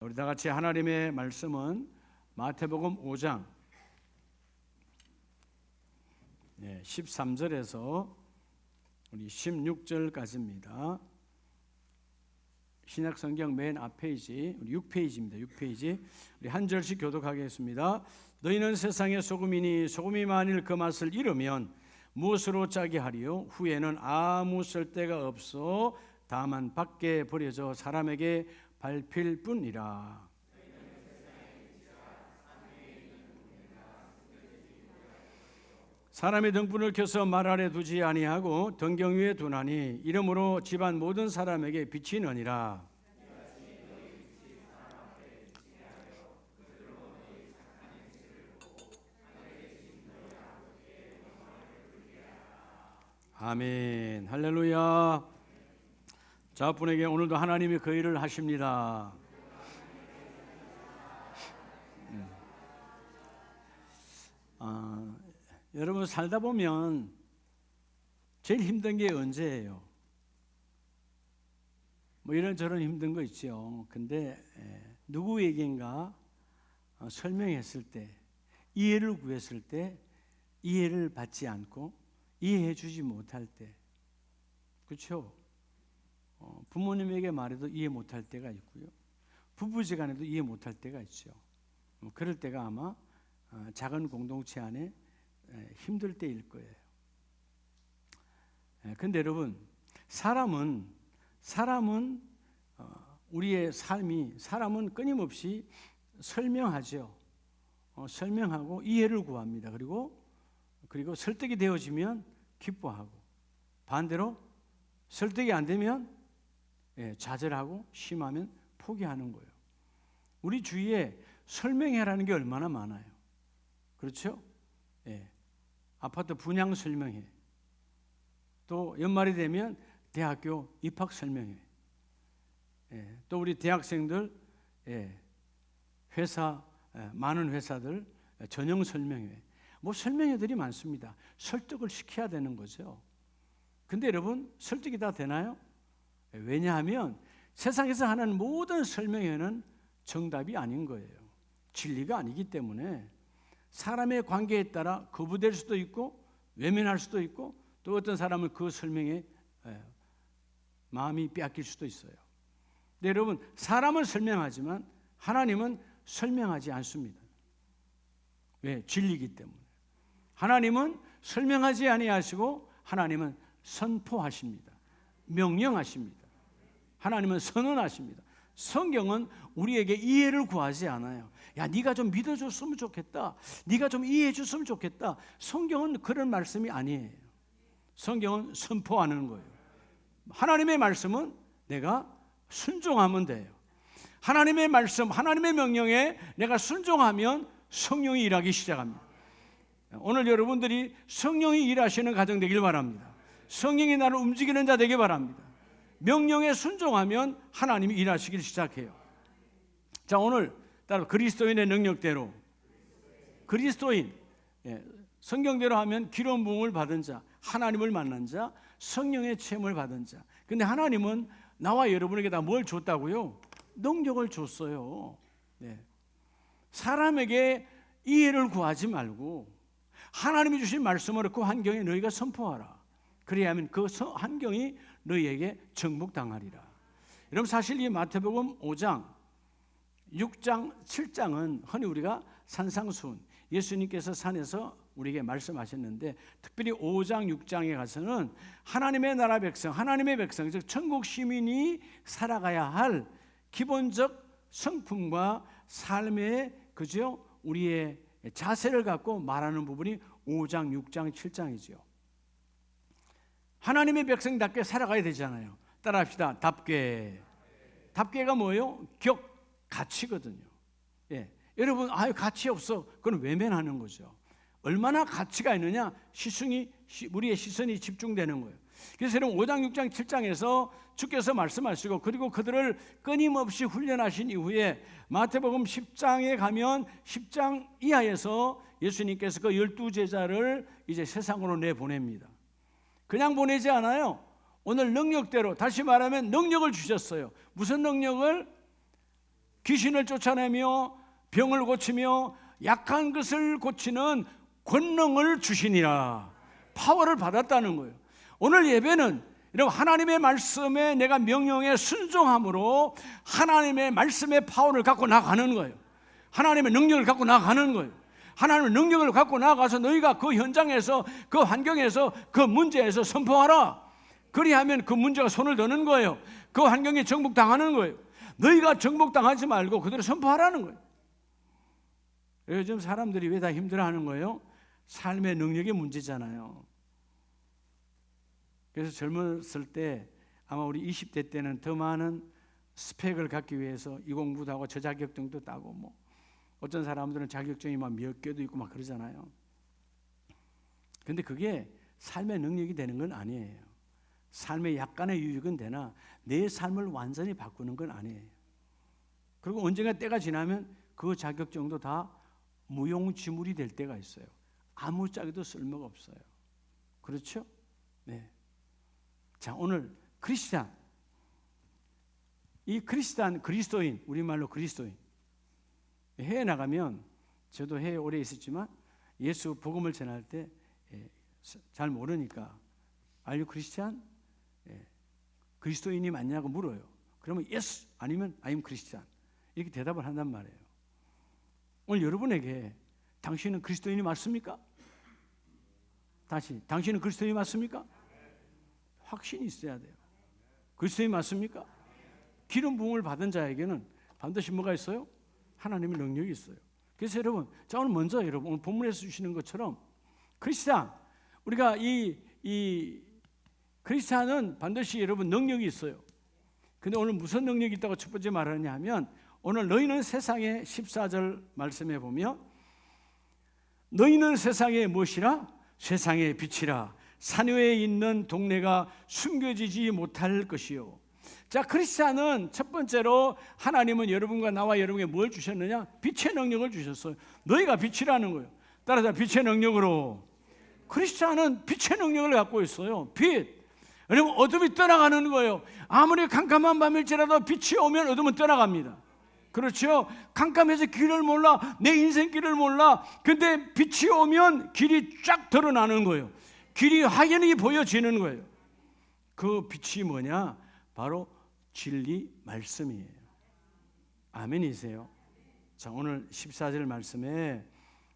우리 다 같이 하나님의 말씀은 마태복음 5장 13절에서 우리 16절까지입니다. 신약성경 맨 앞페이지, 우리 6페이지입니다. 6페이지. 우리 한 절씩 교독하겠습니다. 너희는 세상의 소금이니 소금이 만일 그 맛을 잃으면 무엇으로 짜게 하리요? 후에는 아무 쓸데가 없어 다만 밖에 버려져 사람에게 밟힐 뿐이라. 사람의 등불을 켜서 말 아래 두지 아니하고 등경 위에 두나니 이러므로 집안 모든 사람에게 빛이 나니라. 아멘. 할렐루야. 자분에게 오늘도 하나님이 그 일을 하십니다. 여러분 살다 보면 제일 힘든 게 언제예요? 뭐 이런저런 힘든 거 있죠. 근데 누구에겐가 설명했을 때, 이해를 구했을 때 이해를 받지 않고 이해해 주지 못할 때, 그렇죠? 부모님에게 말해도 이해 못할 때가 있고요. 부부지간에도 이해 못할 때가 있죠. 그럴 때가 아마 작은 공동체 안에 힘들 때일 거예요. 근데 여러분, 사람은 우리의 삶이, 사람은 끊임없이 설명하죠. 설명하고 이해를 구합니다. 그리고 설득이 되어지면 기뻐하고, 반대로 설득이 안 되면 좌절하고 심하면 포기하는 거예요. 우리 주위에 설명회라는 게 얼마나 많아요. 그렇죠? 아파트 분양 설명회, 또 연말이 되면 대학교 입학 설명회, 또 우리 대학생들 회사, 많은 회사들 전형 설명회, 뭐 설명회들이 많습니다. 설득을 시켜야 되는 거죠. 근데 여러분, 설득이 다 되나요? 왜냐하면 세상에서 하는 모든 설명회는 정답이 아닌 거예요. 진리가 아니기 때문에 사람의 관계에 따라 거부될 수도 있고 외면할 수도 있고, 또 어떤 사람은 그 설명에 마음이 빼앗길 수도 있어요. 근데 여러분, 사람은 설명하지만 하나님은 설명하지 않습니다. 왜? 진리이기 때문에. 하나님은 설명하지 아니하시고 하나님은 선포하십니다. 명령하십니다. 하나님은 선언하십니다. 성경은 우리에게 이해를 구하지 않아요. 야, 네가 좀 믿어줬으면 좋겠다. 네가 좀 이해해 줬으면 좋겠다. 성경은 그런 말씀이 아니에요. 성경은 선포하는 거예요. 하나님의 말씀은 내가 순종하면 돼요. 하나님의 말씀, 하나님의 명령에 내가 순종하면 성령이 일하기 시작합니다. 오늘 여러분들이 성령이 일하시는 가정 되길 바랍니다. 성령이 나를 움직이는 자 되길 바랍니다. 명령에 순종하면 하나님이 일하시기 시작해요. 자, 오늘 따로 그리스도인의 능력대로, 그리스도인, 성경대로 하면 기름 부음을 받은 자, 하나님을 만난 자, 성령의 체험을 받은 자. 근데 하나님은 나와 여러분에게 다 뭘 줬다고요? 능력을 줬어요. 사람에게 이해를 구하지 말고 하나님이 주신 말씀으로 그 환경에 너희가 선포하라. 그래야만 그 환경이 너희에게 정복당하리라. 여러분, 사실 이 마태복음 5장, 6장, 7장은 흔히 우리가 산상수훈, 예수님께서 산에서 우리에게 말씀하셨는데, 특별히 5장, 6장에 가서는 하나님의 나라 백성, 하나님의 백성, 즉 천국 시민이 살아가야 할 기본적 성품과 삶의, 그죠? 우리의 자세를 갖고 말하는 부분이 5장, 6장, 7장이죠. 하나님의 백성답게 살아가야 되잖아요. 따라합시다. 답게. 답게가 뭐예요? 가치거든요. 여러분, 가치 없어. 그건 외면하는 거죠. 얼마나 가치가 있느냐? 우리의 시선이 집중되는 거예요. 그래서 여러분, 5장, 6장, 7장에서 주께서 말씀하시고, 그리고 그들을 끊임없이 훈련하신 이후에 마태복음 10장에 가면 10장 이하에서 예수님께서 그 12제자를 이제 세상으로 내보냅니다. 그냥 보내지 않아요. 오늘 능력대로, 다시 말하면 능력을 주셨어요. 무슨 능력을? 귀신을 쫓아내며 병을 고치며 약한 것을 고치는 권능을 주시니라. 파워를 받았다는 거예요. 오늘 예배는 여러분 하나님의 말씀에 내가 명령에 순종함으로 하나님의 말씀의 파워를 갖고 나가는 거예요. 하나님의 능력을 갖고 나가는 거예요. 하나님의 능력을 갖고 나가서 너희가 그 현장에서 그 환경에서 그 문제에서 선포하라. 그리하면 그 문제가 손을 드는 거예요. 그 환경에 정복당하는 거예요. 너희가 정복당하지 말고 그대로 선포하라는 거예요. 요즘 사람들이 왜 다 힘들어하는 거예요? 삶의 능력의 문제잖아요. 그래서 젊었을 때 아마 우리 20대 때는 더 많은 스펙을 갖기 위해서 이 공부도 하고 저 자격증도 따고 뭐 어떤 사람들은 자격증이 막 몇 개도 있고 막 그러잖아요. 근데 그게 삶의 능력이 되는 건 아니에요. 삶의 약간의 유익은 되나 내 삶을 완전히 바꾸는 건 아니에요. 그리고 언젠가 때가 지나면 그 자격증도 다 무용지물이 될 때가 있어요. 아무짝에도 쓸모가 없어요. 그렇죠? 네. 자, 오늘 크리스찬, 이 크리스찬, 그리스도인, 우리말로 그리스도인. 해외 나가면 저도 해외 오래 있었지만 예수 복음을 전할 때 잘 모르니까 Are you Christian? 그리스도인이 맞냐고 물어요. 그러면 yes 아니면 I'm Christian 이렇게 대답을 한단 말이에요. 오늘 여러분에게 당신은 그리스도인이 맞습니까? 다시 당신은 그리스도인이 맞습니까? 확신이 있어야 돼요. 그리스도인이 맞습니까? 기름 부음을 받은 자에게는 반드시 뭐가 있어요? 하나님의 능력이 있어요. 그래서 여러분, 자 오늘 먼저 여러분 오늘 본문에서 주시는 것처럼 크리스찬 우리가 이 크리스찬은 반드시 여러분 능력이 있어요. 근데 오늘 무슨 능력이 있다고 첫 번째 말하느냐 하면 오늘 너희는 세상의 14절 말씀해 보면 너희는 세상의 무엇이라? 세상의 빛이라. 산 위에 있는 동네가 숨겨지지 못할 것이요. 자, 크리스찬은 첫 번째로 하나님은 여러분과 나와 여러분에게 뭘 주셨느냐? 빛의 능력을 주셨어요. 너희가 빛이라는 거예요. 따라서 빛의 능력으로. 크리스찬은 빛의 능력을 갖고 있어요. 빛. 여러분 어둠이 떠나가는 거예요. 아무리 캄캄한 밤일지라도 빛이 오면 어둠은 떠나갑니다. 그렇죠? 캄캄해서 길을 몰라. 내 인생 길을 몰라. 근데 빛이 오면 길이 쫙 드러나는 거예요. 길이 확연히 보여지는 거예요. 그 빛이 뭐냐? 바로 진리 말씀이에요. 아멘이세요? 자, 오늘 14절 말씀에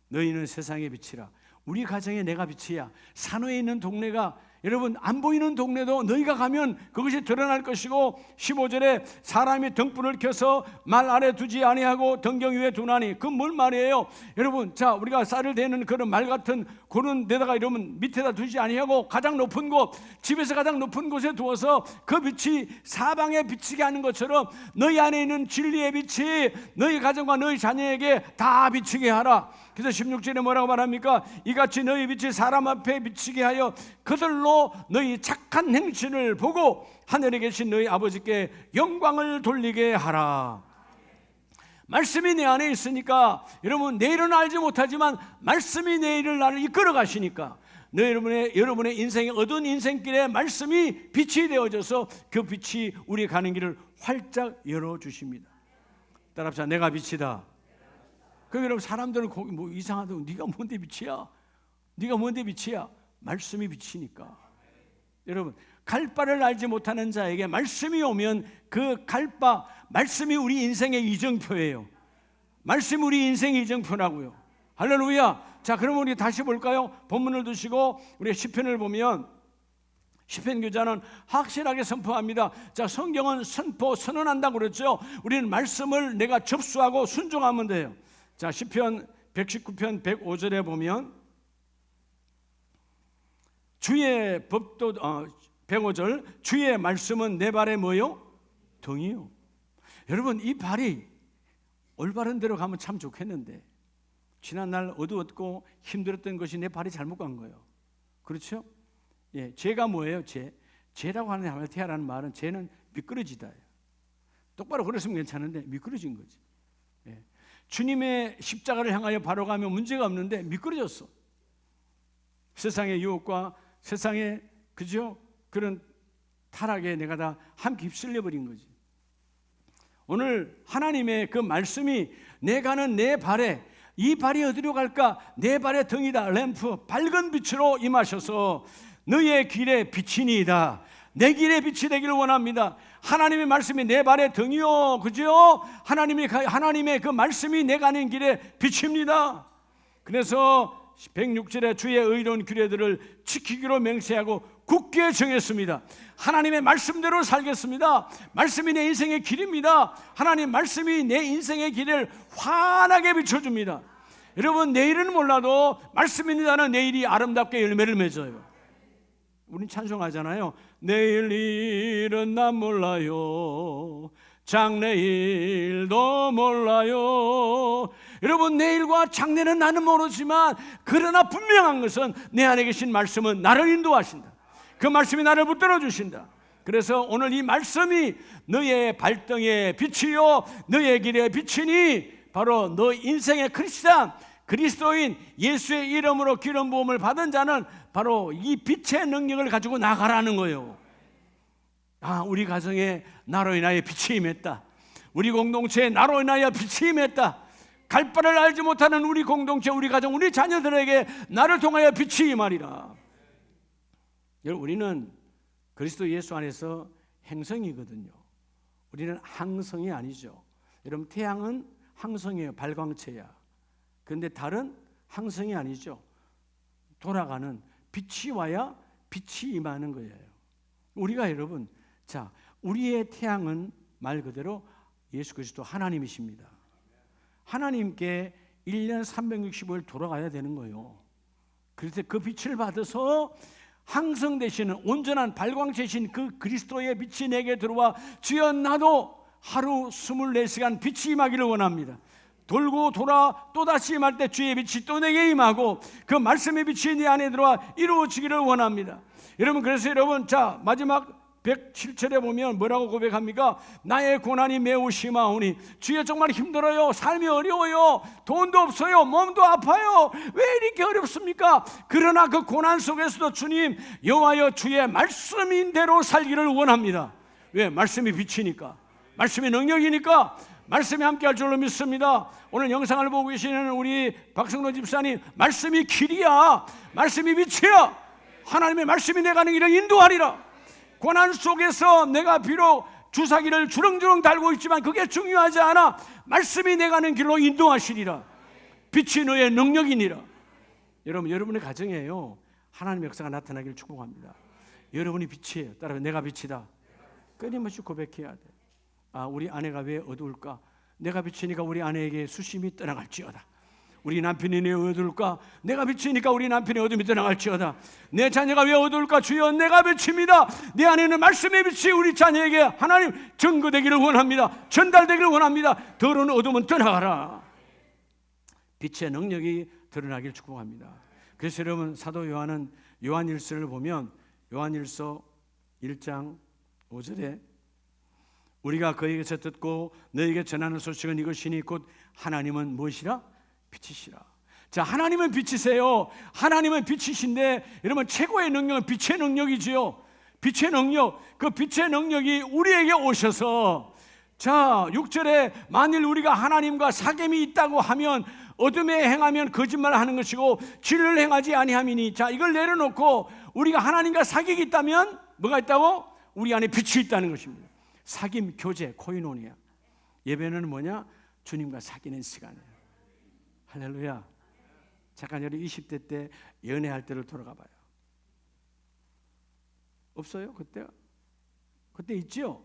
너희는 세상의 빛이라. 우리 가정에 내가 빛이야. 산호에 있는 동네가 여러분 안 보이는 동네도 너희가 가면 그것이 드러날 것이고 15절에 사람이 등불을 켜서 말 아래 두지 아니하고 등경 위에 두나니 그 뭘 말이에요? 여러분 자 우리가 쌀을 대는 그런 말 같은 그런 데다가 이러면 밑에다 두지 아니하고 가장 높은 곳 집에서 가장 높은 곳에 두어서 그 빛이 사방에 비치게 하는 것처럼 너희 안에 있는 진리의 빛이 너희 가정과 너희 자녀에게 다 비치게 하라. 그래서 16절에 뭐라고 말합니까? 이같이 너희 빛이 사람 앞에 비치게 하여 그들로 너희 착한 행실을 보고 하늘에 계신 너희 아버지께 영광을 돌리게 하라. 말씀이 내 안에 있으니까 여러분 내일은 알지 못하지만 말씀이 내일을 나를 이끌어 가시니까 여러분의 인생의 어두운 인생길에 말씀이 빛이 되어져서 그 빛이 우리 가는 길을 활짝 열어주십니다. 따라합시다. 내가 빛이다. 그 여러분 사람들은 뭐 이상하다고 네가 뭔데 빛이야? 네가 뭔데 빛이야? 말씀이 빛이니까. 여러분 갈 바를 알지 못하는 자에게 말씀이 오면 그 갈 바 말씀이 우리 인생의 이정표예요. 말씀이 우리 인생의 이정표라고요. 할렐루야. 자 그럼 우리 다시 볼까요? 본문을 두시고 우리 시편을 보면 시편 기자는 확실하게 선포합니다. 자 성경은 선언한다고 그랬죠. 우리는 말씀을 내가 접수하고 순종하면 돼요. 자 시편 119편 105절에 보면 주의 법도 105절 주의 말씀은 내 발에 뭐요? 등이요. 여러분 이 발이 올바른 대로 가면 참 좋겠는데 지난날 어두웠고 힘들었던 것이 내 발이 잘못 간 거예요. 그렇죠? 예, 죄가 뭐예요? 죄라고 하는 하말티아라는 말은 죄는 미끄러지다예요. 똑바로 걸었으면 괜찮은데 미끄러진 거지. 예. 주님의 십자가를 향하여 바로 가면 문제가 없는데 미끄러졌어. 세상의 유혹과 세상의 그죠? 그런 타락에 내가 다 함께 휩쓸려 버린 거지. 오늘 하나님의 그 말씀이 내 가는 내 발에, 이 발이 어디로 갈까? 내 발의 등이다. 램프, 밝은 빛으로 임하셔서 너의 길에 빛이니이다. 내 길에 빛이 되기를 원합니다. 하나님의 말씀이 내 발의 등이요, 그죠? 하나님의 그 말씀이 내 가는 길에 빛입니다. 그래서 106절에 주의 의로운 규례들을 지키기로 맹세하고 굳게 정했습니다. 하나님의 말씀대로 살겠습니다. 말씀이 내 인생의 길입니다. 하나님 말씀이 내 인생의 길을 환하게 비춰줍니다. 여러분, 내일은 몰라도 말씀이 있는 내일이 아름답게 열매를 맺어요. 우린 찬송하잖아요. 내일 일은 난 몰라요. 장래일도 몰라요. 여러분, 내일과 장래는 나는 모르지만 그러나 분명한 것은 내 안에 계신 말씀은 나를 인도하신다. 그 말씀이 나를 붙들어 주신다. 그래서 오늘 이 말씀이 너의 발등의 빛이요 너의 길의 빛이니 바로 너 인생의 크리스찬, 그리스도인, 예수의 이름으로 기름 부음을 받은 자는 바로 이 빛의 능력을 가지고 나가라는 거예요. 우리 가정에 나로 인하여 빛이 임했다. 우리 공동체에 나로 인하여 빛이 임했다. 갈 바를 알지 못하는 우리 공동체, 우리 가정, 우리 자녀들에게 나를 통하여 빛이 임하리라. 여러분, 우리는 그리스도 예수 안에서 행성이거든요. 우리는 항성이 아니죠. 여러분, 태양은 항성이에요. 발광체야. 그런데 달은 항성이 아니죠. 돌아가는, 빛이 와야 빛이 임하는 거예요. 우리가 여러분, 자, 우리의 태양은 말 그대로 예수 그리스도 하나님이십니다. 하나님께 1년 365일 돌아가야 되는 거예요. 그래서 그 빛을 받아서 항성 되시는 온전한 발광체신 그 그리스도의 빛이 내게 들어와 주여 나도 하루 24시간 빛이 임하기를 원합니다. 돌고 돌아 또다시 임할 때 주의 빛이 또 내게 임하고 그 말씀의 빛이 내 안에 들어와 이루어지기를 원합니다. 여러분, 그래서 여러분, 자, 마지막 107절에 보면 뭐라고 고백합니까? 나의 고난이 매우 심하오니 주여 정말 힘들어요. 삶이 어려워요. 돈도 없어요. 몸도 아파요. 왜 이렇게 어렵습니까? 그러나 그 고난 속에서도 주님 여호와여 주의 말씀인대로 살기를 원합니다. 왜? 말씀이 빛이니까, 말씀이 능력이니까, 말씀이 함께할 줄로 믿습니다. 오늘 영상을 보고 계시는 우리 박성로 집사님, 말씀이 길이야. 말씀이 빛이야. 하나님의 말씀이 내 가는 길을 인도하리라. 고난 속에서 내가 비록 주사기를 주렁주렁 달고 있지만 그게 중요하지 않아. 말씀이 내 가는 길로 인도하시리라. 빛이 너의 능력이니라. 여러분, 여러분의 가정에요 하나님의 역사가 나타나기를 축복합니다. 여러분이 빛이에요. 따라서 내가 빛이다. 끊임없이 고백해야 돼. 우리 아내가 왜 어두울까? 내가 빛이니까 우리 아내에게 수심이 떠나갈지어다. 우리 남편이 왜 어두울까? 내가 빛이니까 우리 남편의 어둠이 떠나갈지어다. 내 자녀가 왜 어두울까? 주여 내가 빛입니다. 내 안에는 말씀의 빛이 우리 자녀에게 하나님 증거되기를 원합니다. 전달되기를 원합니다. 더러운 어둠은 떠나가라. 빛의 능력이 드러나길 축복합니다. 그래서 여러분, 사도 요한은 요한일서를 보면 요한일서 1장 5절에 우리가 그에게서 듣고 너에게 전하는 소식은 이것이니 곧 하나님은 무엇이라? 빛이시라. 자, 하나님은 빛이세요. 하나님은 빛이신데 여러분, 최고의 능력은 빛의 능력이지요. 빛의 능력, 그 빛의 능력이 우리에게 오셔서, 자, 6절에 만일 우리가 하나님과 사귐이 있다고 하면 어둠에 행하면 거짓말하는 것이고 진리를 행하지 아니함이니. 자, 이걸 내려놓고 우리가 하나님과 사귐이 있다면 뭐가 있다고? 우리 안에 빛이 있다는 것입니다. 사귐, 교제, 코이노니아. 예배는 뭐냐? 주님과 사귀는 시간이에요. 할렐루야. 잠깐 여러분 20대 때 연애할 때를 돌아가 봐요. 없어요? 그때 있죠?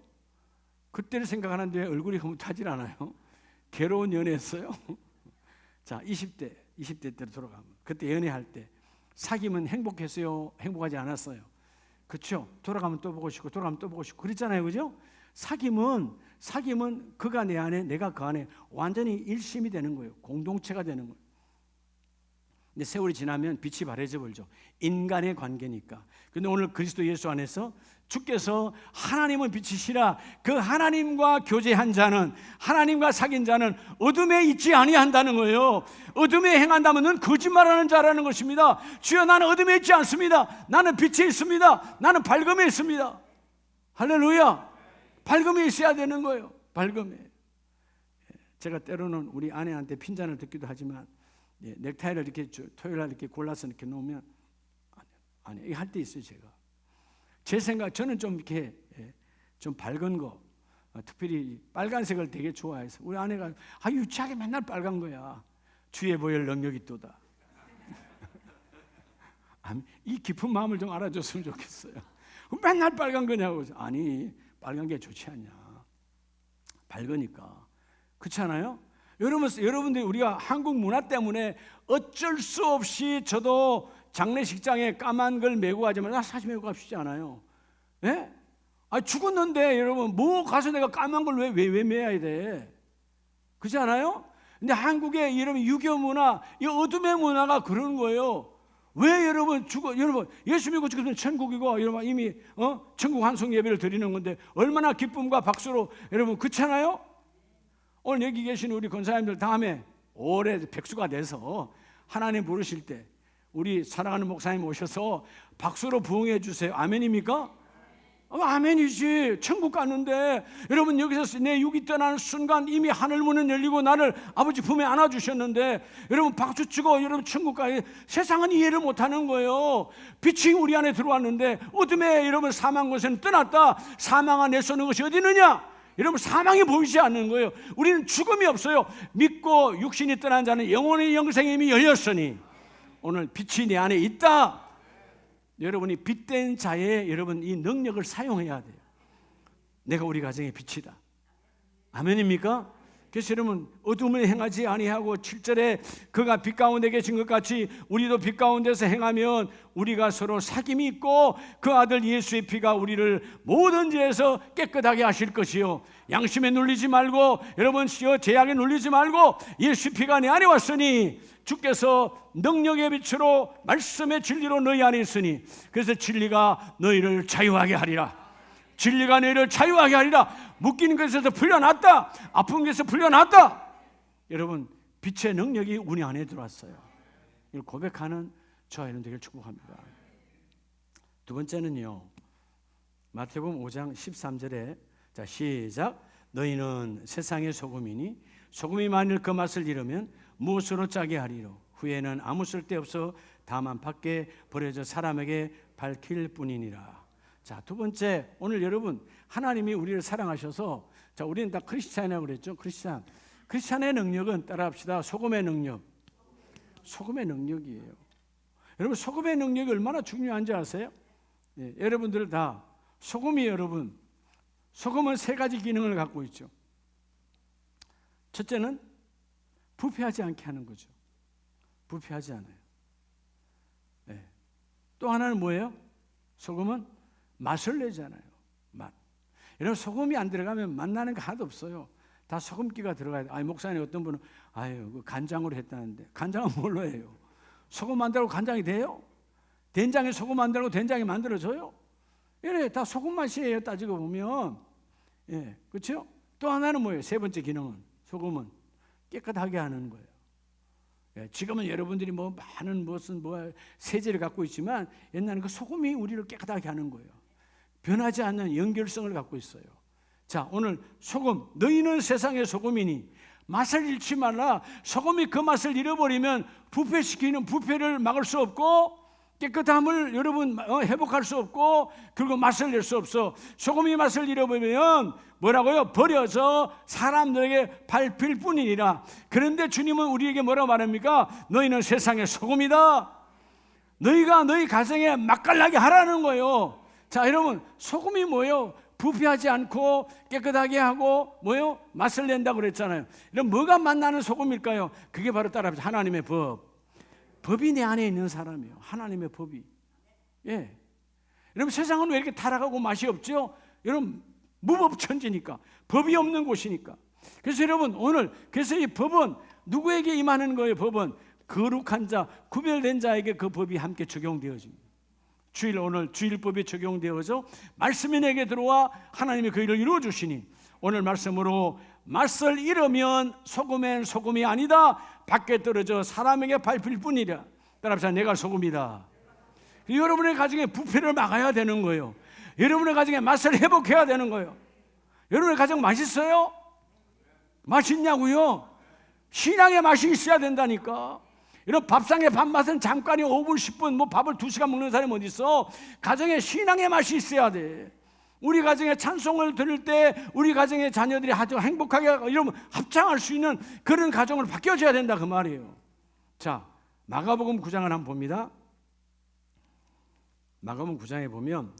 그때를 생각하는데 얼굴이 흐뭇하질 않아요. 괴로운 연애했어요. 자, 20대 때로 돌아가면 그때 연애할 때 사귀면 행복했어요? 행복하지 않았어요? 그렇죠? 돌아가면 또 보고 싶고 돌아가면 또 보고 싶고 그랬잖아요. 그죠? 사귐은 그가 내 안에 내가 그 안에 완전히 일심이 되는 거예요. 공동체가 되는 거예요. 근데 세월이 지나면 빛이 바래져 버리죠. 인간의 관계니까. 근데 오늘 그리스도 예수 안에서 주께서 하나님은 빛이시라. 그 하나님과 교제한 자는, 하나님과 사귄 자는 어둠에 있지 아니한다는 거예요. 어둠에 행한다면 넌 거짓말하는 자라는 것입니다. 주여 나는 어둠에 있지 않습니다. 나는 빛에 있습니다. 나는 밝음에 있습니다. 할렐루야. 밝음에 있어야 되는 거예요. 밝음에. 제가 때로는 우리 아내한테 핀잔을 듣기도 하지만 넥타이를 이렇게 토요일 날 이렇게 골라서 이렇게 놓으면 아니 할 때 있어요. 제가 제 생각 저는 좀 이렇게 좀 밝은 거 특별히 빨간색을 되게 좋아해서 우리 아내가 유치하게 맨날 빨간 거야. 주의 보혈 능력이 또다. 이 깊은 마음을 좀 알아줬으면 좋겠어요. 맨날 빨간 거냐고. 아니 빨간 게 좋지 않냐. 밝으니까. 그렇지 않아요? 여러분들이 우리가 한국 문화 때문에 어쩔 수 없이 저도 장례식장에 까만 걸 메고 가지만 사실 메고 갑시지 않아요. 예? 죽었는데 여러분 뭐 가서 내가 까만 걸 왜 메야 돼? 그렇지 않아요? 근데 한국의 여러분 유교 문화, 이 어둠의 문화가 그런 거예요. 왜 여러분 여러분 예수 믿고 죽으면 천국이고 여러분 이미 천국 환송 예배를 드리는 건데 얼마나 기쁨과 박수로 여러분 그렇잖아요? 오늘 여기 계신 우리 권사님들 다음에 올해 백수가 돼서 하나님 부르실 때 우리 사랑하는 목사님 오셔서 박수로 부응해 주세요. 아멘입니까? 아멘이지. 천국 갔는데 여러분 여기서 내 육이 떠나는 순간 이미 하늘 문은 열리고 나를 아버지 품에 안아주셨는데 여러분 박수치고 여러분 천국 가요. 세상은 이해를 못하는 거예요. 빛이 우리 안에 들어왔는데 어둠에 여러분 사망 것은 떠났다. 사망아 내쏘는 것이 어디 있느냐? 여러분 사망이 보이지 않는 거예요. 우리는 죽음이 없어요. 믿고 육신이 떠난 자는 영혼의 영생의 힘이 열렸으니 오늘 빛이 내 안에 있다. 여러분이 빛된 자의 여러분 이 능력을 사용해야 돼요. 내가 우리 가정의 빛이다. 아멘입니까? 그래서 여러분 어둠을 행하지 아니하고 7절에 그가 빛 가운데 계신 것 같이 우리도 빛 가운데서 행하면 우리가 서로 사귐이 있고 그 아들 예수의 피가 우리를 모든 죄에서 깨끗하게 하실 것이요 양심에 눌리지 말고 여러분 죄악에 눌리지 말고 예수의 피가 내 안에 왔으니 주께서 능력의 빛으로 말씀의 진리로 너희 안에 있으니 그래서 진리가 너희를 자유하게 하리라. 진리가 너희를 자유하게 하리라. 묶이는 것에서 풀려났다. 아픈 것에서 풀려났다. 여러분 빛의 능력이 우리 안에 들어왔어요. 이걸 고백하는 저와 여러분 되길 축복합니다. 두 번째는요, 마태복음 5장 13절에 자 시작. 너희는 세상의 소금이니 소금이 만일 그 맛을 잃으면 무엇으로 짜게 하리로. 후에는 아무 쓸데없어 다만 밖에 버려져 사람에게 밝힐 뿐이니라. 자, 두 번째, 오늘 여러분 하나님이 우리를 사랑하셔서 자, 우리는 다 크리스찬이라고 그랬죠. 크리스찬의 능력은 따라합시다. 소금의 능력. 소금의 능력이에요. 여러분 소금의 능력이 얼마나 중요한지 아세요? 예, 여러분들 다 소금이 여러분 소금은 세 가지 기능을 갖고 있죠. 첫째는 부패하지 않게 하는 거죠. 부패하지 않아요. 네. 또 하나는 뭐예요? 소금은 맛을 내잖아요. 맛. 여러분 소금이 안 들어가면 맛나는 거 하나도 없어요. 다 소금기가 들어가야 돼요. 목사님 어떤 분은 그 간장으로 했다는데 간장은 뭘로 해요? 소금 만들고 간장이 돼요? 된장에 소금 안 들어가고 된장이 만들어져요? 이래 다 소금 맛이에요. 따지고 보면. 예, 그렇죠? 또 하나는 뭐예요? 세 번째 기능은 소금은 깨끗하게 하는 거예요. 예, 지금은 여러분들이 많은 무슨 세제를 갖고 있지만 옛날에는 그 소금이 우리를 깨끗하게 하는 거예요. 변하지 않는 연결성을 갖고 있어요. 자, 오늘 소금, 너희는 세상의 소금이니 맛을 잃지 말라. 소금이 그 맛을 잃어버리면 부패를 막을 수 없고 깨끗함을 여러분 회복할 수 없고 그리고 맛을 낼 수 없어. 소금이 맛을 잃어버리면 뭐라고요? 버려서 사람들에게 밟힐 뿐이니라. 그런데 주님은 우리에게 뭐라고 말합니까? 너희는 세상의 소금이다. 너희가 너희 가정에 맛깔나게 하라는 거예요. 자, 여러분 소금이 뭐예요? 부패하지 않고 깨끗하게 하고 뭐예요? 맛을 낸다고 그랬잖아요. 이런 뭐가 맛나는 소금일까요? 그게 바로 따라합시다. 하나님의 법. 법이 내 안에 있는 사람이에요. 하나님의 법이. 예. 여러분 세상은 왜 이렇게 타락하고 맛이 없죠? 여러분 무법천지니까, 법이 없는 곳이니까. 그래서 여러분 오늘 그래서 이 법은 누구에게 임하는 거예요? 법은 거룩한 자, 구별된 자에게 그 법이 함께 적용되어집니다. 오늘 주일법이 적용되어서 말씀이 내게 들어와 하나님이 그 일을 이루어 주시니 오늘 말씀으로 맛을 잃으면 소금엔 소금이 아니다. 밖에 떨어져 사람에게 밟힐 뿐이라. 따라합시다. 내가 소금이다. 여러분의 가정에 부패를 막아야 되는 거예요. 여러분의 가정에 맛을 회복해야 되는 거예요. 여러분의 가정 맛있어요? 맛있냐고요? 신앙의 맛이 있어야 된다니까. 이런 밥상의 밥맛은 잠깐이 5분 10분 뭐 밥을 2시간 먹는 사람이 어디 있어? 가정에 신앙의 맛이 있어야 돼. 우리 가정에 찬송을 들을 때 우리 가정의 자녀들이 아주 행복하게 이러면 합창할 수 있는 그런 가정으로 바뀌어져야 된다 그 말이에요. 자, 마가복음 9장을 한번 봅니다. 마가복음 9장에 보면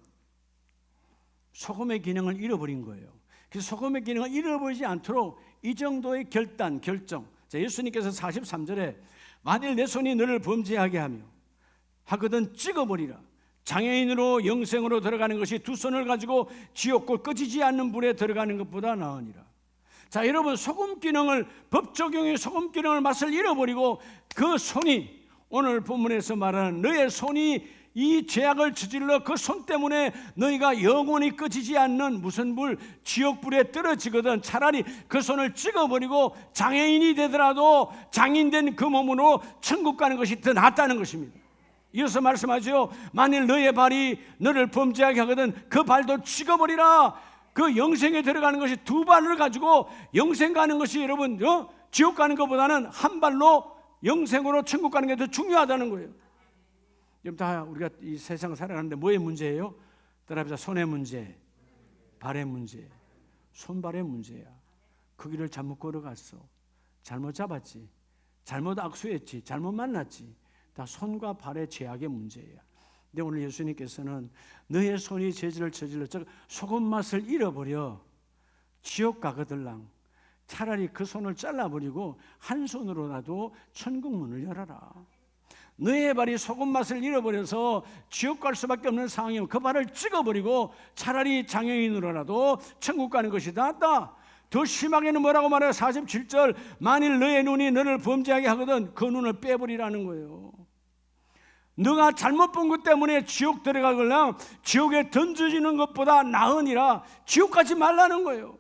소금의 기능을 잃어버린 거예요. 그래서 소금의 기능을 잃어버리지 않도록 이 정도의 결정. 자, 예수님께서 43절에 만일 내 손이 너를 범죄하게 하거든 찍어버리라. 장애인으로 영생으로 들어가는 것이 두 손을 가지고 지옥골 꺼지지 않는 불에 들어가는 것보다 나으니라. 자, 여러분, 소금 기능을, 법 적용의 소금 기능을 맛을 잃어버리고 그 손이, 오늘 본문에서 말하는 너의 손이 이 죄악을 저질러 그 손 때문에 너희가 영원히 꺼지지 않는 무슨 불, 지옥불에 떨어지거든 차라리 그 손을 찍어버리고 장애인이 되더라도 장인된 그 몸으로 천국 가는 것이 더 낫다는 것입니다. 이어서 말씀하죠. 만일 너의 발이 너를 범죄하게 하거든 그 발도 찍어버리라. 그 영생에 들어가는 것이 두 발을 가지고 영생 가는 것이 여러분 지옥 가는 것보다는 한 발로 영생으로 천국 가는 게 더 중요하다는 거예요. 지금 다 우리가 이 세상 살아가는데 뭐의 문제예요? 따라합시다. 손의 문제, 발의 문제, 손발의 문제야. 그 길을 잘못 걸어갔어. 잘못 잡았지. 잘못 악수했지. 잘못 만났지. 다 손과 발의 죄악의 문제야. 근데 오늘 예수님께서는 너의 손이 죄질을 저질러 소금 맛을 잃어버려 지옥 가거들랑 차라리 그 손을 잘라버리고 한 손으로라도 천국 문을 열어라. 너의 발이 소금 맛을 잃어버려서 지옥 갈 수밖에 없는 상황이면 그 발을 찍어버리고 차라리 장애인으로라도 천국 가는 것이 낫다. 더 심하게는 뭐라고 말해요? 47절 만일 너의 눈이 너를 범죄하게 하거든 그 눈을 빼버리라는 거예요. 너가 잘못 본 것 때문에 지옥 들어가거나 지옥에 던져지는 것보다 나으니라. 지옥 가지 말라는 거예요.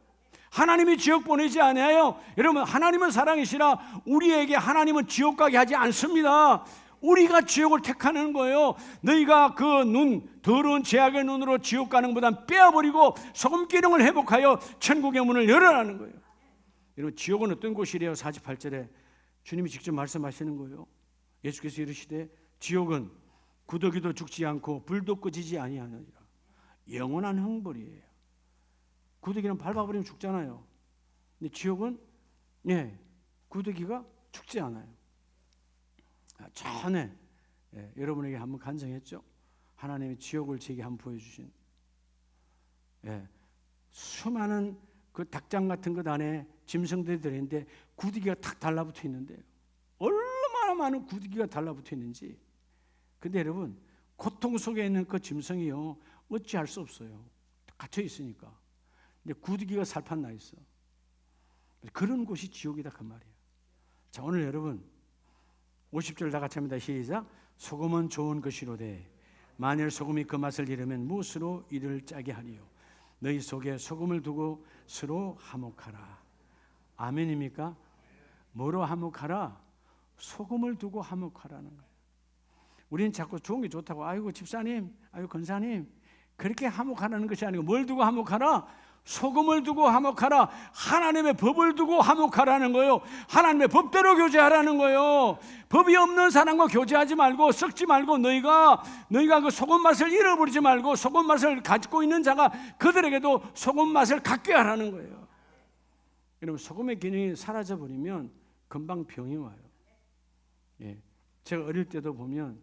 하나님이 지옥 보내지 않아요. 여러분, 하나님은 사랑이시라 우리에게 하나님은 지옥 가게 하지 않습니다. 우리가 지옥을 택하는 거예요. 너희가 그 눈, 더러운 죄악의 눈으로 지옥 가는 것보다 빼어버리고 소금 기능을 회복하여 천국의 문을 열어라는 거예요. 여러분, 지옥은 어떤 곳이래요? 48절에 주님이 직접 말씀하시는 거예요. 예수께서 이르시되 지옥은 구더기도 죽지 않고 불도 꺼지지 아니하느니라. 영원한 형벌이에요. 구더기는 밟아버리면 죽잖아요. 근데 지옥은 구더기가 죽지 않아요. 전에 여러분에게 한번 간증했죠. 하나님이 지옥을 제게 한번 보여주신 수많은 그 닭장 같은 것 안에 짐승들이 들어있는데 구더기가 탁 달라붙어 있는데요. 얼마나 많은 구더기가 달라붙어 있는지. 근데 여러분, 고통 속에 있는 그 짐승이요 어찌할 수 없어요. 갇혀 있으니까. 근데 구더기가 살판 나 있어. 그런 곳이 지옥이다 그 말이에요. 자, 오늘 여러분 50절 다 같이 합니다. 시작. 소금은 좋은 것이로되 만일 소금이 그 맛을 잃으면 무엇으로 이를 짜게 하리요. 너희 속에 소금을 두고 서로 화목하라. 아멘입니까? 뭐로 화목하라? 소금을 두고 화목하라는 거예요. 우리는 자꾸 좋은 게 좋다고 아이고 집사님, 아이고 권사님 그렇게 화목하라는 것이 아니고 뭘 두고 화목하라? 소금을 두고 화목하라. 하나님의 법을 두고 화목하라는 거예요. 하나님의 법대로 교제하라는 거예요. 법이 없는 사람과 교제하지 말고 썩지 말고 너희가 그 소금 맛을 잃어버리지 말고 소금 맛을 가지고 있는 자가 그들에게도 소금 맛을 갖게 하라는 거예요. 여러분, 소금의 기능이 사라져버리면 금방 병이 와요. 제가 어릴 때도 보면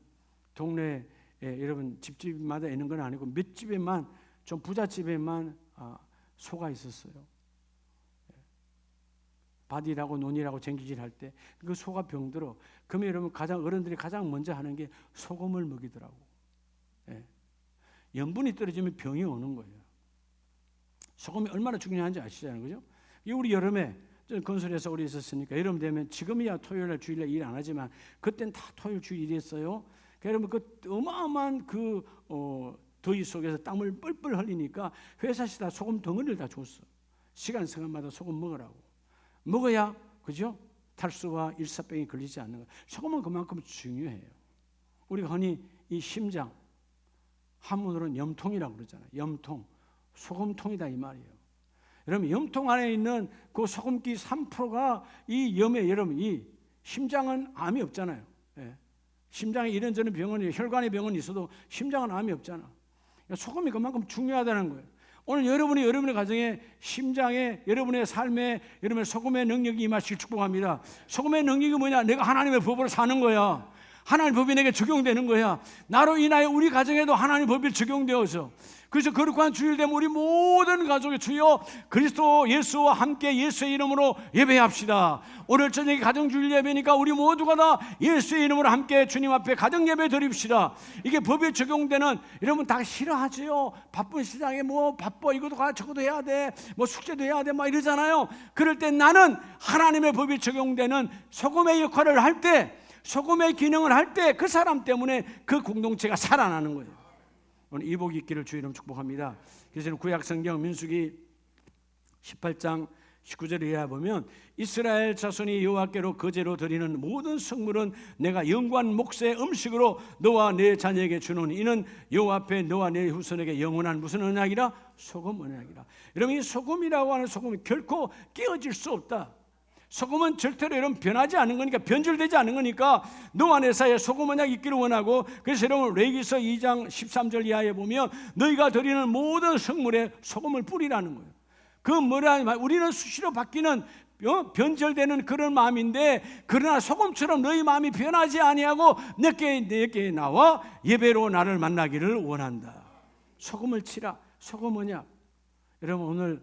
동네에 여러분 집집마다 있는 건 아니고 몇 집에만 좀 부잣집에만 소가 있었어요. 밭이라고 논이라고 쟁기질할 때 그 소가 병들어. 그러면 여러분 어른들이 가장 먼저 하는 게 소금을 먹이더라고. 염분이 떨어지면 병이 오는 거예요. 소금이 얼마나 중요한지 아시잖아요, 그죠? 우리 여름에 건설에서 우리 있었으니까 여름 되면 지금이야 토요일날 주일날 일 안 하지만 그때는 다 토요일 주일 일했어요. 여러분 그 어마어마한 그 더위 속에서 땀을 뻘뻘 흘리니까 회사에서 다 소금 덩어리를 다 줬어. 시간마다 소금 먹으라고. 먹어야 그죠? 탈수와 일사병이 걸리지 않는 거예요. 소금은 그만큼 중요해요. 우리가 흔히 이 심장 한문으로는 염통이라고 그러잖아요. 염통, 소금통이다 이 말이에요. 여러분 염통 안에 있는 그 소금기 3%가 이 염에 여러분 이 심장은 암이 없잖아요. 예. 심장에 이런저런 병은 혈관의 병은 있어도 심장은 암이 없잖아. 소금이 그만큼 중요하다는 거예요. 오늘 여러분의 가정에 심장에 여러분의 삶에 여러분의 소금의 능력이 임하시길 축복합니다. 소금의 능력이 뭐냐? 내가 하나님의 법으로 사는 거야. 하나님의 법이 내게 적용되는 거야. 나로 인하여 우리 가정에도 하나님의 법이 적용되어서 그래서 거룩한 주일 되면 우리 모든 가족의 주여 그리스도 예수와 함께 예수의 이름으로 예배합시다. 오늘 저녁에 가정주일 예배니까 우리 모두가 다 예수의 이름으로 함께 주님 앞에 가정예배 드립시다. 이게 법에 적용되는 여러분 다 싫어하지요. 바쁜 시장에 뭐 바빠 이것도 가 저것도 해야 돼 뭐 숙제도 해야 돼 막 이러잖아요. 그럴 때 나는 하나님의 법이 적용되는 소금의 역할을 할 때 소금의 기능을 할 때 그 사람 때문에 그 공동체가 살아나는 거예요. 오늘 이 복이 있기를 주의 이름 축복합니다. 그래서 구약 성경 민수기 18장 19절에 이하 보면 이스라엘 자손이 여호와께로 거제로 드리는 모든 성물은 내가 영관 목세 음식으로 너와 내 자녀에게 주는 이는 여호와 앞에 너와 내 후손에게 영원한 무슨 언약이라? 소금 언약이라. 여러분 이 소금이라고 하는 소금은 결코 깨어질 수 없다. 소금은 절대로 여러분 변하지 않는 거니까 변질되지 않는 거니까 너와 내 사이에 소금 언약이 있기를 원하고 그래서 여러분 레위기서 2장 13절 이하에 보면 너희가 드리는 모든 성물에 소금을 뿌리라는 거예요. 그 뭐라 우리는 수시로 바뀌는 변절되는 그런 마음인데 그러나 소금처럼 너희 마음이 변하지 아니하고 내게 나와 예배로 나를 만나기를 원한다. 소금을 치라. 소금 언약. 여러분 오늘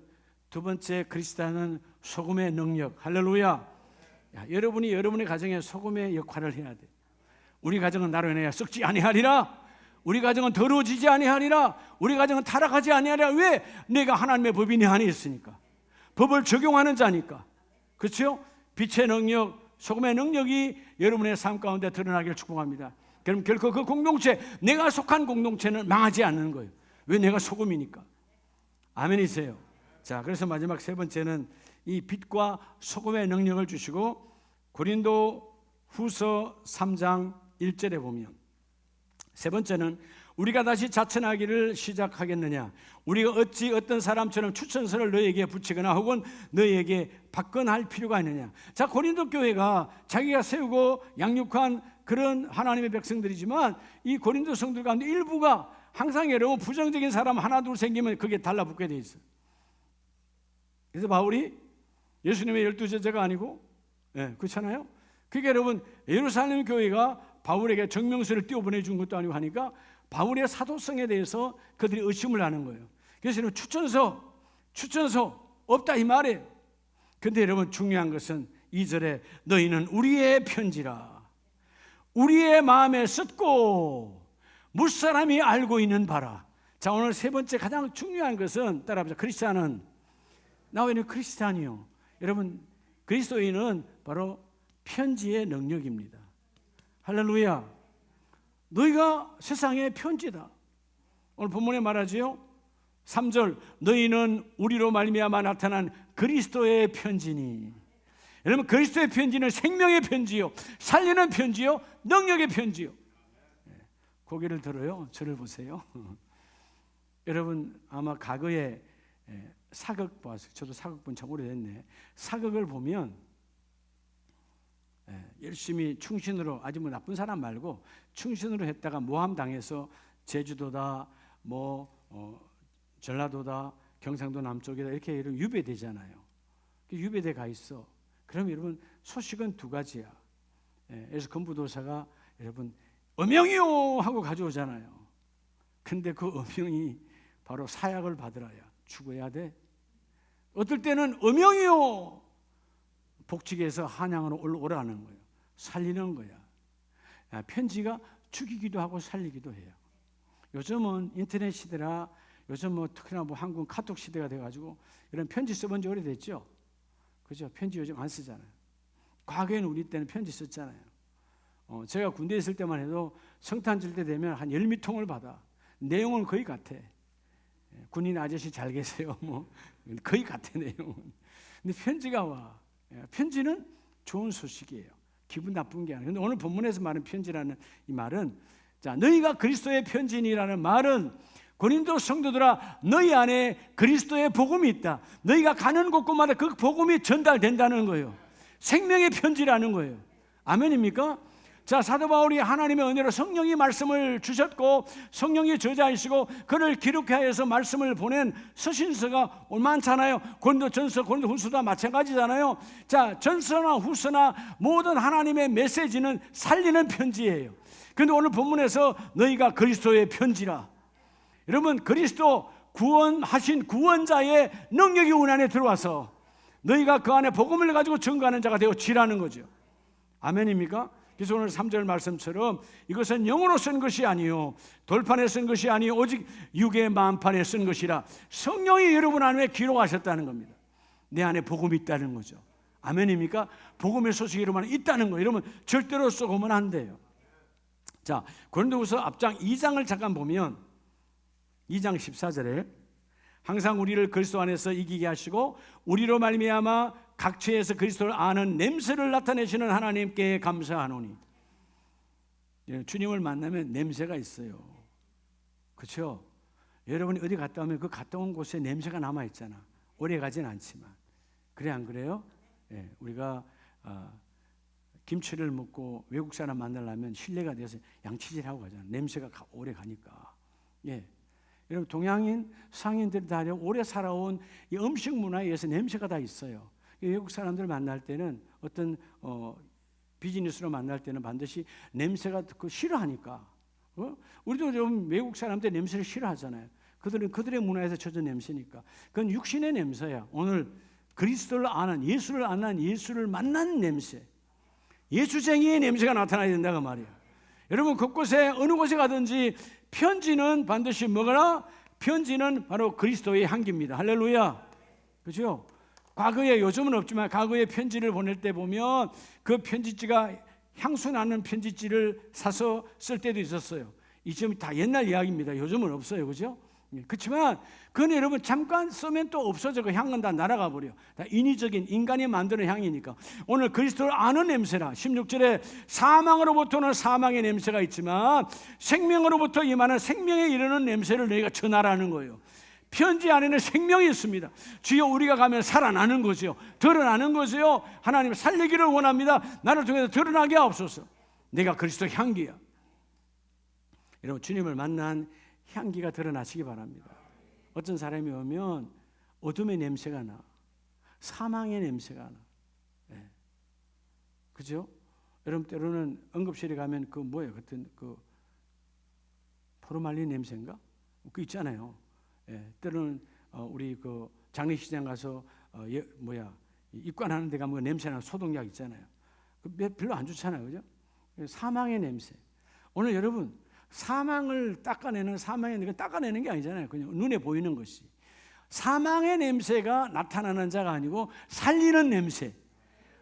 두 번째 그리스도는 소금의 능력. 할렐루야. 여러분이 여러분의 가정에 소금의 역할을 해야 돼. 우리 가정은 나로 인하여 썩지 아니하리라. 우리 가정은 더러워지지 아니하리라. 우리 가정은 타락하지 아니하리라. 왜? 내가 하나님의 법이 내 안에 있으니까. 법을 적용하는 자니까. 그렇죠? 빛의 능력, 소금의 능력이 여러분의 삶 가운데 드러나기를 축복합니다. 그럼 결코 그 공동체, 내가 속한 공동체는 망하지 않는 거예요. 왜? 내가 소금이니까. 아멘이세요. 자, 그래서 마지막 세 번째는 이 빛과 소금의 능력을 주시고 고린도 후서 3장 1절에 보면 세 번째는 우리가 다시 자천하기를 시작하겠느냐? 우리가 어찌 어떤 사람처럼 추천서를 너에게 붙이거나 혹은 너에게 받거나 할 필요가 있느냐? 자, 고린도 교회가 자기가 세우고 양육한 그런 하나님의 백성들이지만 이 고린도 성도들 가운데 일부가 항상 여러분 부정적인 사람 하나 둘 생기면 그게 달라붙게 돼 있어요. 그래서 바울이 예수님의 12제자가 아니고 그렇잖아요. 그게 여러분 예루살렘 교회가 바울에게 정명서를 띄워보내준 것도 아니고 하니까 바울의 사도성에 대해서 그들이 의심을 하는 거예요. 그래서 여러분 추천서 없다 이 말이에요. 그런데 여러분 중요한 것은 2절에 너희는 우리의 편지라 우리의 마음에 썼고 무사람이 알고 있는 바라. 자, 오늘 세 번째 가장 중요한 것은 따라합시다. 크리스찬은 나와있는 크리스찬이요. 여러분 그리스도인은 바로 편지의 능력입니다. 할렐루야. 너희가 세상의 편지다. 오늘 본문에 말하지요. 3절 너희는 우리로 말미암아 나타난 그리스도의 편지니. 여러분 그리스도의 편지는 생명의 편지요, 살리는 편지요, 능력의 편지요. 고개를 들어요. 저를 보세요. 여러분 아마 과거에 사극 보았어요. 저도 사극 본 지 오래됐네. 사극을 보면 열심히 충신으로 아주 뭐 나쁜 사람 말고 충신으로 했다가 모함 당해서 제주도다 전라도다 경상도 남쪽이다 이렇게 유배되잖아요. 유배돼 가 있어. 그럼 여러분 소식은 두 가지야. 그래서 건부도사가 여러분 어명이요 하고 가져오잖아요. 근데 그 어명이 바로 사약을 받으라야. 죽어야 돼. 어떨 때는 어명이요 복직에서 한양으로 오라는 거예요. 살리는 거야. 편지가 죽이기도 하고 살리기도 해요. 요즘은 인터넷 시대라 요즘 특히나 한국 카톡 시대가 돼가지고 이런 편지 써본 지 오래됐죠. 그죠? 편지 요즘 안 쓰잖아요. 과거에는 우리 때는 편지 썼잖아요. 제가 군대에 있을 때만 해도 성탄 줄 때 되면 한 10미통을 받아. 내용은 거의 같아. 군인 아저씨 잘 계세요. 거의 같아 내용은. 근데 편지가 와. 편지는 좋은 소식이에요. 기분 나쁜 게 아니에요. 근데 오늘 본문에서 말하는 편지라는 이 말은 자 너희가 그리스도의 편지니라는 말은 고린도 성도들아, 너희 안에 그리스도의 복음이 있다. 너희가 가는 곳곳마다 그 복음이 전달된다는 거예요. 생명의 편지라는 거예요. 아멘입니까? 자, 사도 바울이 하나님의 은혜로 성령이 말씀을 주셨고 성령이 저자이시고 그를 기록하여서 말씀을 보낸 서신서가 많잖아요. 고린도전서, 고린도후서도 마찬가지잖아요. 자, 전서나 후서나 모든 하나님의 메시지는 살리는 편지예요. 그런데 오늘 본문에서 너희가 그리스도의 편지라. 여러분, 그리스도 구원하신 구원자의 능력이 우리 안에 들어와서 너희가 그 안에 복음을 가지고 증거하는 자가 되어 지라는 거죠. 아멘입니까? 그래서 오늘 3절 말씀처럼 이것은 영으로 쓴 것이 아니요 돌판에 쓴 것이 아니요 오직 육의 만판에 쓴 것이라. 성령이 여러분 안에 기록하셨다는 겁니다. 내 안에 복음이 있다는 거죠. 아멘입니까? 복음의 소식이 여러분 안에 있다는 거예요. 여러분 절대로 썩으면 안 돼요. 자, 고린도후서 앞장 2장을 잠깐 보면 2장 14절에 항상 우리를 그리스도 안에서 이기게 하시고 우리로 말미암아 각처에서 그리스도를 아는 냄새를 나타내시는 하나님께 감사하노니. 주님을 만나면 냄새가 있어요. 그렇죠? 여러분이 어디 갔다 오면 그 갔다 온 곳에 냄새가 남아있잖아. 오래 가진 않지만. 그래 안 그래요? 예, 우리가 김치를 먹고 외국 사람 만나려면 실내가 돼서 양치질하고 가잖아. 냄새가 오래 가니까. 예. 여러분 동양인, 상인들이 다 오래 살아온 이 음식 문화에 의해서 냄새가 다 있어요. 외국 사람들 만날 때는 어떤 비즈니스로 만날 때는 반드시 냄새가 싫어하니까. 우리도 좀 외국 사람들 냄새를 싫어하잖아요. 그들은 그들의 문화에서 젖은 냄새니까. 그건 육신의 냄새야. 오늘 그리스도를 아는, 예수를 아는, 예수를 만난 냄새, 예수쟁이의 냄새가 나타나야 된다고 말이에요. 여러분 곳곳에 어느 곳에 가든지 편지는 반드시 뭐거나, 편지는 바로 그리스도의 향기입니다. 할렐루야. 그렇죠? 과거에, 요즘은 없지만 과거에 편지를 보낼 때 보면 그 편지지가 향수 나는 편지지를 사서 쓸 때도 있었어요. 이 지금 다 옛날 이야기입니다. 요즘은 없어요. 그죠? 그렇지만 그건 여러분 잠깐 쓰면 또 없어져. 그 향은 다 날아가 버려. 다 인위적인 인간이 만드는 향이니까. 오늘 그리스도를 아는 냄새라. 16절에 사망으로부터는 사망의 냄새가 있지만 생명으로부터 임하는 생명에 이르는 냄새를 너희가 전하라는 거예요. 편지 안에는 생명이 있습니다. 주여 우리가 가면 살아나는 거죠. 드러나는 거죠. 하나님 살리기를 원합니다. 나를 통해서 드러나게 하옵소서. 내가 그리스도 향기야. 여러분 주님을 만난 향기가 드러나시기 바랍니다. 어떤 사람이 오면 어둠의 냄새가 나, 사망의 냄새가 나. 네. 그죠? 여러분 때로는 응급실에 가면 그 뭐예요? 같은 그 포르말린 냄새인가? 그 있잖아요. 예, 때로는 우리 그 장례식장 가서 입관하는 데 가면 냄새나는 소독약 있잖아요. 별로 안 좋잖아요, 그죠? 사망의 냄새. 오늘 여러분 사망을 닦아내는, 사망의 냄새 닦아내는 게 아니잖아요. 그냥 눈에 보이는 것이. 사망의 냄새가 나타나는 자가 아니고 살리는 냄새.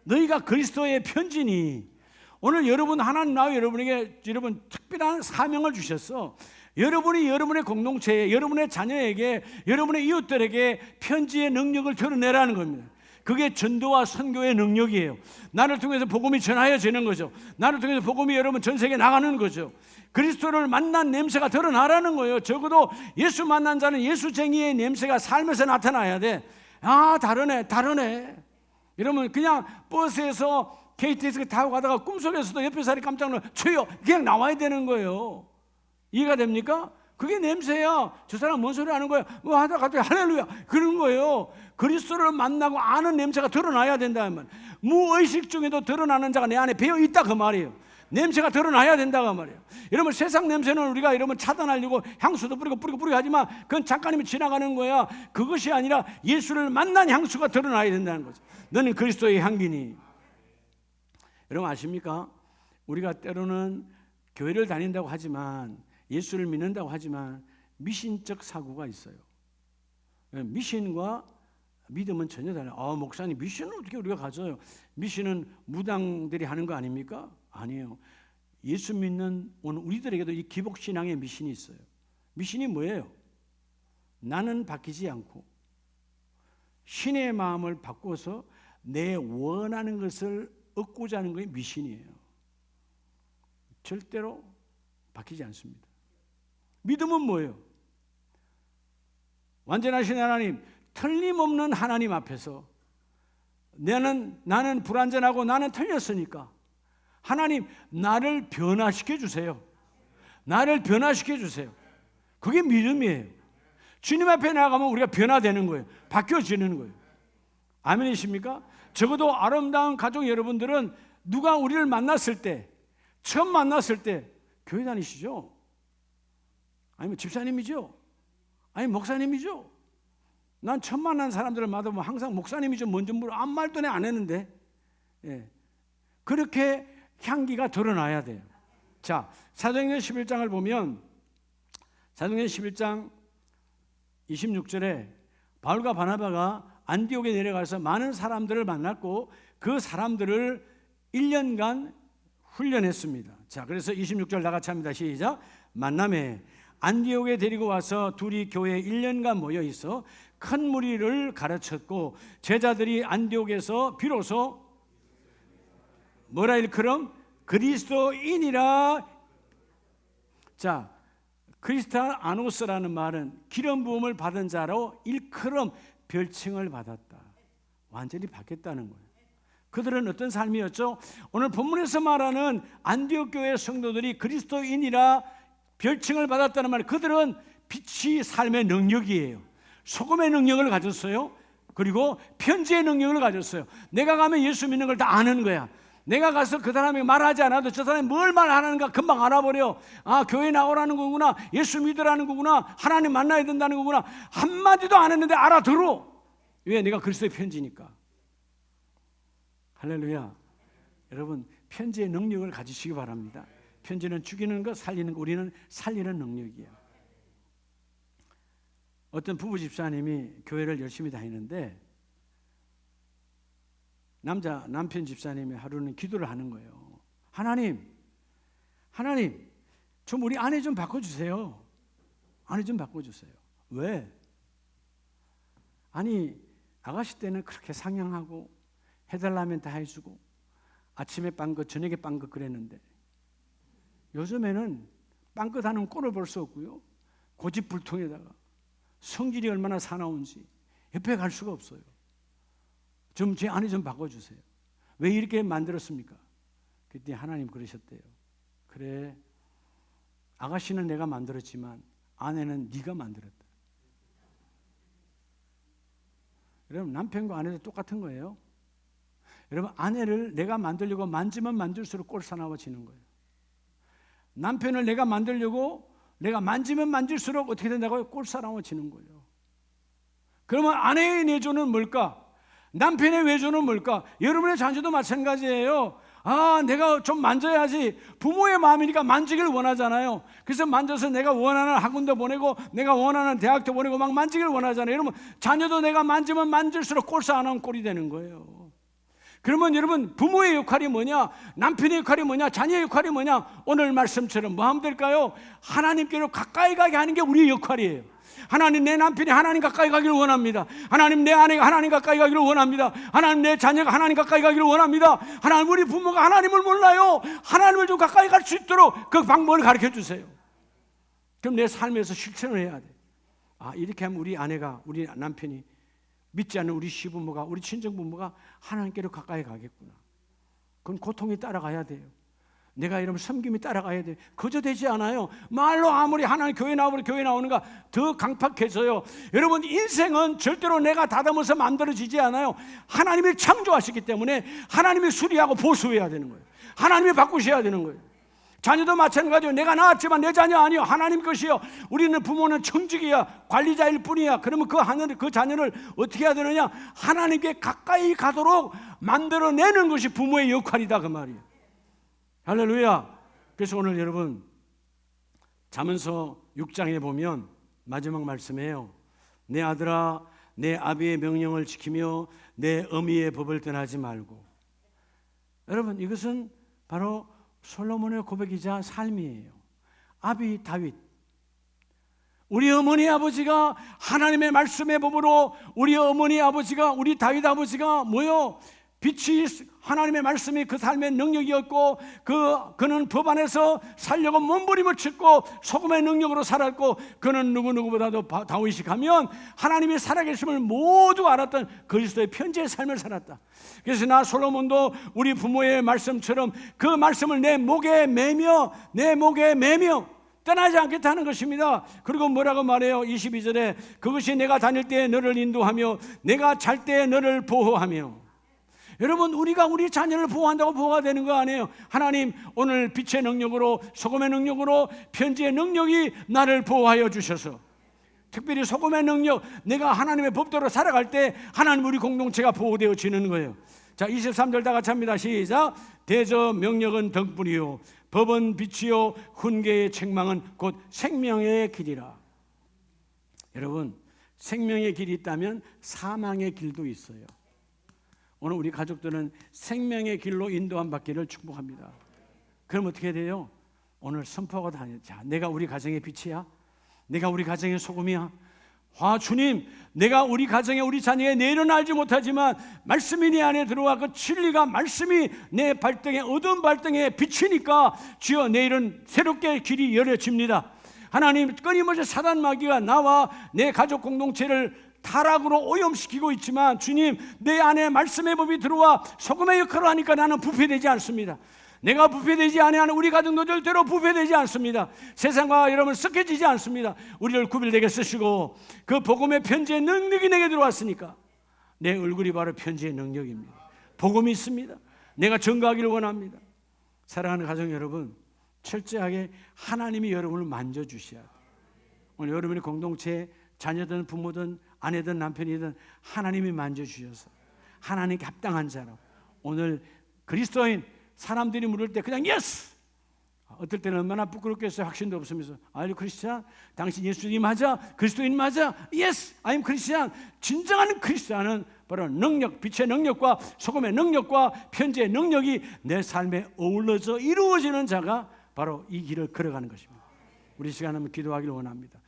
너희가 그리스도의 편지니. 오늘 여러분 하나님 나와 여러분에게 여러분 특별한 사명을 주셨어. 여러분이 여러분의 공동체에, 여러분의 자녀에게, 여러분의 이웃들에게 편지의 능력을 드러내라는 겁니다. 그게 전도와 선교의 능력이에요. 나를 통해서 복음이 전하여지는 거죠. 나를 통해서 복음이 여러분 전 세계에 나가는 거죠. 그리스도를 만난 냄새가 드러나라는 거예요. 적어도 예수 만난 자는 예수쟁이의 냄새가 삶에서 나타나야 돼. 아, 다르네. 여러분 그냥 버스에서 KTX 타고 가다가 꿈속에서도 옆에 사람이 깜짝 놀라 주여 그냥 나와야 되는 거예요. 이해가 됩니까? 그게 냄새야. 저 사람 뭔 소리 하는 거야? 뭐 하다가 갑자기 할렐루야 그런 거예요. 그리스도를 만나고 아는 냄새가 드러나야 된다면, 무의식 중에도 드러나는 자가 내 안에 배어 있다 그 말이에요. 냄새가 드러나야 된다 그 말이에요. 여러분 세상 냄새는 우리가 여러분 차단하려고 향수도 뿌리고 하지만 그건 잠깐이면 지나가는 거야. 그것이 아니라 예수를 만난 향수가 드러나야 된다는 거죠. 너는 그리스도의 향기니. 여러분 아십니까? 우리가 때로는 교회를 다닌다고 하지만, 예수를 믿는다고 하지만 미신적 사고가 있어요. 미신과 믿음은 전혀 달라요. 목사님 미신은 어떻게 우리가 가져요? 미신은 무당들이 하는 거 아닙니까? 아니에요. 예수 믿는 오늘 우리들에게도 이 기복신앙의 미신이 있어요. 미신이 뭐예요? 나는 바뀌지 않고 신의 마음을 바꿔서 내 원하는 것을 얻고자 하는 것이 미신이에요. 절대로 바뀌지 않습니다. 믿음은 뭐예요? 완전하신 하나님, 틀림없는 하나님 앞에서 나는 불완전하고 나는 틀렸으니까 하나님 나를 변화시켜 주세요. 나를 변화시켜 주세요. 그게 믿음이에요. 주님 앞에 나가면 우리가 변화되는 거예요. 바뀌어지는 거예요. 아멘이십니까? 적어도 아름다운 가족 여러분들은 누가 우리를 만났을 때, 처음 만났을 때 교회 다니시죠? 아니면 집사님이죠? 아니면 목사님이죠? 난 처음 만난 사람들을 만나보면 항상 목사님이죠. 먼저 물어. 아무 말도 안 했는데. 예. 그렇게 향기가 드러나야 돼요. 자, 사도행전 11장을 보면 사도행전 11장 26절에 바울과 바나바가 안디옥에 내려가서 많은 사람들을 만났고 그 사람들을 1년간 훈련했습니다. 자, 그래서 26절 다 같이 합니다. 시작. 만남에 안디옥에 데리고 와서 둘이 교회에 1년간 모여 있어 큰 무리를 가르쳤고 제자들이 안디옥에서 비로소 뭐라 일컬음? 그리스도인이라. 자, 크리스티아노스라는 말은 기름 부음을 받은 자로 일컬음 별칭을 받았다. 완전히 바뀌었다는 거예요. 그들은 어떤 삶이었죠? 오늘 본문에서 말하는 안디옥 교회 성도들이 그리스도인이라 별칭을 받았다는 말, 그들은 빛이 삶의 능력이에요. 소금의 능력을 가졌어요. 그리고 편지의 능력을 가졌어요. 내가 가면 예수 믿는 걸 다 아는 거야. 내가 가서 그 사람이 말하지 않아도 저 사람이 뭘 말하는가 금방 알아버려. 아, 교회 나오라는 거구나, 예수 믿으라는 거구나, 하나님 만나야 된다는 거구나. 한마디도 안 했는데 알아들어. 왜? 내가 그리스도의 편지니까. 할렐루야. 여러분, 편지의 능력을 가지시기 바랍니다. 편지는 죽이는 것, 살리는 것, 우리는 살리는 능력이에요. 어떤 부부 집사님이 교회를 열심히 다니는데 남편 집사님이 하루는 기도를 하는 거예요. 하나님, 좀 우리 아내 좀 바꿔주세요. 아내 좀 바꿔주세요. 왜? 아니, 아가씨 때는 그렇게 상냥하고 해달라면 다 해주고 아침에 빵긋, 저녁에 빵긋 그랬는데 요즘에는 빵긋 하는 꼴을 볼 수 없고요. 고집불통에다가 성질이 얼마나 사나운지 옆에 갈 수가 없어요. 좀 제 아내 좀 바꿔주세요. 왜 이렇게 만들었습니까? 그때 하나님 그러셨대요. 그래, 아가씨는 내가 만들었지만 아내는 네가 만들었다. 여러분, 남편과 아내도 똑같은 거예요. 여러분, 아내를 내가 만들려고 만지면 만질수록 꼴사나워지는 거예요. 남편을 내가 만들려고 내가 만지면 만질수록 어떻게 된다고요? 꼴사나워지는 거예요. 그러면 아내의 내조는 뭘까? 남편의 외조는 뭘까? 여러분의 자녀도 마찬가지예요. 아, 내가 좀 만져야지. 부모의 마음이니까 만지기를 원하잖아요. 그래서 만져서 내가 원하는 학원도 보내고 내가 원하는 대학도 보내고 막 만지기를 원하잖아요. 여러분, 자녀도 내가 만지면 만질수록 꼴사 안 하면 꼴이 되는 거예요. 그러면 여러분, 부모의 역할이 뭐냐? 남편의 역할이 뭐냐? 자녀의 역할이 뭐냐? 오늘 말씀처럼 뭐 하면 될까요? 하나님께로 가까이 가게 하는 게 우리의 역할이에요. 하나님, 내 남편이 하나님 가까이 가기를 원합니다. 하나님, 내 아내가 하나님 가까이 가기를 원합니다. 하나님, 내 자녀가 하나님 가까이 가기를 원합니다. 하나님, 우리 부모가 하나님을 몰라요. 하나님을 좀 가까이 갈 수 있도록 그 방법을 가르쳐 주세요. 그럼 내 삶에서 실천을 해야 돼. 아, 이렇게 하면 우리 아내가, 우리 남편이, 믿지 않는 우리 시부모가, 우리 친정부모가 하나님께로 가까이 가겠구나. 그건 고통이 따라가야 돼요. 내가 이러면 섬김이 따라가야 돼요. 그저 되지 않아요. 말로 아무리 하나님 교회 나오는가 더 강팍해져요. 여러분, 인생은 절대로 내가 다듬어서 만들어지지 않아요. 하나님이 창조하시기 때문에 하나님이 수리하고 보수해야 되는 거예요. 하나님이 바꾸셔야 되는 거예요. 자녀도 마찬가지예요. 내가 낳았지만 내 자녀 아니요, 하나님 것이요. 우리는 부모는 청직이야, 관리자일 뿐이야. 그러면 그 자녀를 어떻게 해야 되느냐? 하나님께 가까이 가도록 만들어내는 것이 부모의 역할이다, 그 말이에요. 할렐루야. 그래서 오늘 여러분, 잠언서 6장에 보면 마지막 말씀이에요. 내 아들아, 내 아비의 명령을 지키며 내 어미의 법을 떠나지 말고. 여러분, 이것은 바로 솔로몬의 고백이자 삶이에요. 아비 다윗, 우리 어머니 아버지가 하나님의 말씀의 법으로, 우리 어머니 아버지가, 우리 다윗 아버지가 뭐요? 빛이 하나님의 말씀이 그 삶의 능력이었고 그는 법 안에서 살려고 몸부림을 쳤고 소금의 능력으로 살았고 그는 누구보다도 다윗이 가면 하나님의 살아계심을 모두 알았던 그리스도의 편지의 삶을 살았다. 그래서 나 솔로몬도 우리 부모의 말씀처럼 그 말씀을 내 목에 매며 떠나지 않겠다는 것입니다. 그리고 뭐라고 말해요? 22절에 그것이 내가 다닐 때에 너를 인도하며 내가 잘 때에 너를 보호하며. 여러분, 우리가 우리 자녀를 보호한다고 보호가 되는 거 아니에요. 하나님 오늘 빛의 능력으로 소금의 능력으로 편지의 능력이 나를 보호하여 주셔서, 특별히 소금의 능력, 내가 하나님의 법대로 살아갈 때 하나님 우리 공동체가 보호되어지는 거예요. 자, 23절 다 같이 합니다. 시작. 대저 명령은 등불이요 법은 빛이요 훈계의 책망은 곧 생명의 길이라. 여러분, 생명의 길이 있다면 사망의 길도 있어요. 오늘 우리 가족들은 생명의 길로 인도함 받기를 축복합니다. 그럼 어떻게 돼요? 오늘 선포하고 다녔자. 내가 우리 가정의 빛이야? 내가 우리 가정의 소금이야? 주님, 내가 우리 가정에 우리 자녀의 내일은 알지 못하지만 말씀이 내 안에 들어와 그 진리가 말씀이 내 발등에 어두운 발등에 비치니까 주여 내일은 새롭게 길이 열려집니다. 하나님, 끊임없이 사단 마귀가 나와 내 가족 공동체를 타락으로 오염시키고 있지만 주님, 내 안에 말씀의 법이 들어와 소금의 역할을 하니까 나는 부패되지 않습니다. 내가 부패되지 아니하는 우리 가정도 절대로 부패되지 않습니다. 세상과 여러분 섞여지지 않습니다. 우리를 구별되게 쓰시고 그 복음의 편지의 능력이 내게 들어왔으니까 내 얼굴이 바로 편지의 능력입니다. 복음이 있습니다. 내가 증거하기를 원합니다. 사랑하는 가정 여러분, 철저하게 하나님이 여러분을 만져주셔야 돼요. 오늘 여러분의 공동체에 자녀든 부모든 아내든 남편이든 하나님이 만져주셔서 하나님께 합당한 자로, 오늘 그리스도인 사람들이 물을 때 그냥 예스! 어떨 때는 얼마나 부끄럽겠어요. 확신도 없으면서 Are you Christian? 당신 예수님 맞아? 그리스도인 맞아? Yes, I'm Christian. 진정한 크리스찬은 바로 능력, 빛의 능력과 소금의 능력과 편지의 능력이 내 삶에 어우러져 이루어지는 자가 바로 이 길을 걸어가는 것입니다. 우리 시간 한번 기도하기를 원합니다.